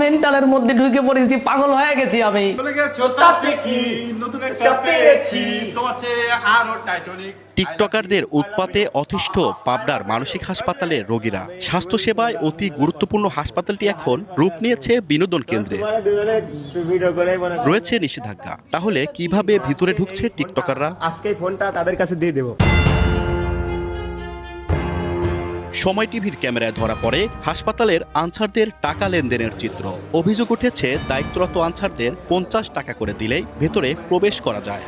মেন্টালের মধ্যে ঢুকে পড়েছি, পাগল হয়ে গেছি আমি। টিকটকারদের উৎপাতে অতিষ্ঠ পাবনার মানসিক হাসপাতালের রোগীরা। স্বাস্থ্যসেবায় অতি গুরুত্বপূর্ণ হাসপাতালটি এখন রূপ নিয়েছে বিনোদন কেন্দ্রে। রয়েছে নিষেধাজ্ঞা, তাহলে কিভাবে ভিতরে ঢুকছে টিকটকাররা? আজকে ফোনটা তাদের কাছে দিয়ে দেব। সময় টিভির ক্যামেরায় ধরা পড়ে হাসপাতালের আনসারদের টাকা লেনদেনের চিত্র। অভিযোগ উঠেছে দায়িত্বরত আনসারদের 50 টাকা করে দিলেই ভেতরে প্রবেশ করা যায়।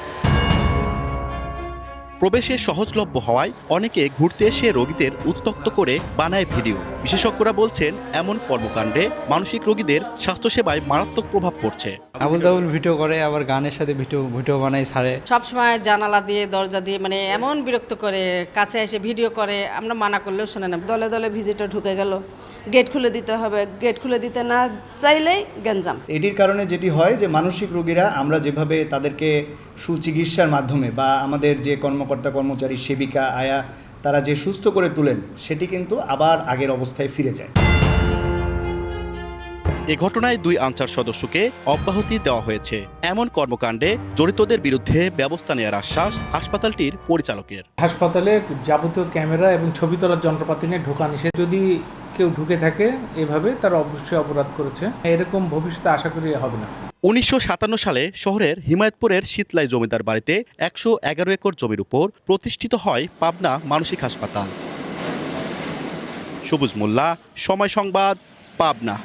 প্রবেশে সহজলভ্য হওয়ায় অনেকে ঘুরতে এসে রোগীদের উত্ত্যক্ত করে বানায় ভিডিও। বিশেষজ্ঞরা বলছেন, এমন কর্মকাণ্ডে মানসিক রোগীদের স্বাস্থ্যসেবায় মারাত্মক প্রভাব পড়ছে। আবুল তাবুল ভিডিও করে, আবার গানের সাথে ভিডিও বানাই ছাড়ে। সবসময় জানালা দিয়ে দরজা দিয়ে মানে এমন বিরক্ত করে, কাছে এসে ভিডিও করে, আমরা মানা করলেও শোনে না। দলে দলে ভিজিটর ঢুকে গেল, গেট খুলে দিতে হবে, গেট খুলে দিতে না চাইলেই গ্যাঞ্জাম। এটির কারণে যেটি হয় যে মানসিক রোগীরা আমরা যেভাবে তাদেরকে সুচিকিৎসার মাধ্যমে বা আমাদের যে কর্মকর্তা কর্মচারী সেবিকা আয়া তারা যে সুস্থ করে তোলেন, সেটি কিন্তু আবার আগের অবস্থায় ফিরে যায়। এ ঘটনায় 2 আনসার সদস্যকে অব্যাহতি দেওয়া হয়েছে। এমন কর্মকাণ্ডে জড়িতদের বিরুদ্ধে ব্যবস্থা নেওয়ার আশ্বাস হাসপাতালটির পরিচালকের। হাসপাতালে যাবতীয় ক্যামেরা এবং ছবি তোলার যন্ত্রপাতি নিয়ে ঢোকা নিষেধ। যদি কেউ ঢুকে থাকে এভাবে, তারা অবশ্যই অপরাধ করেছে। এরকম ভবিষ্যতে আশা করি হবে না। 1957 সালে শহরের হিমায়তপুরের শীতলাই জমিদার বাড়িতে 111 একর জমির উপর প্রতিষ্ঠিত হয় পাবনা মানসিক হাসপাতাল। সবুজ মোল্লা, সময় সংবাদ, পাবনা।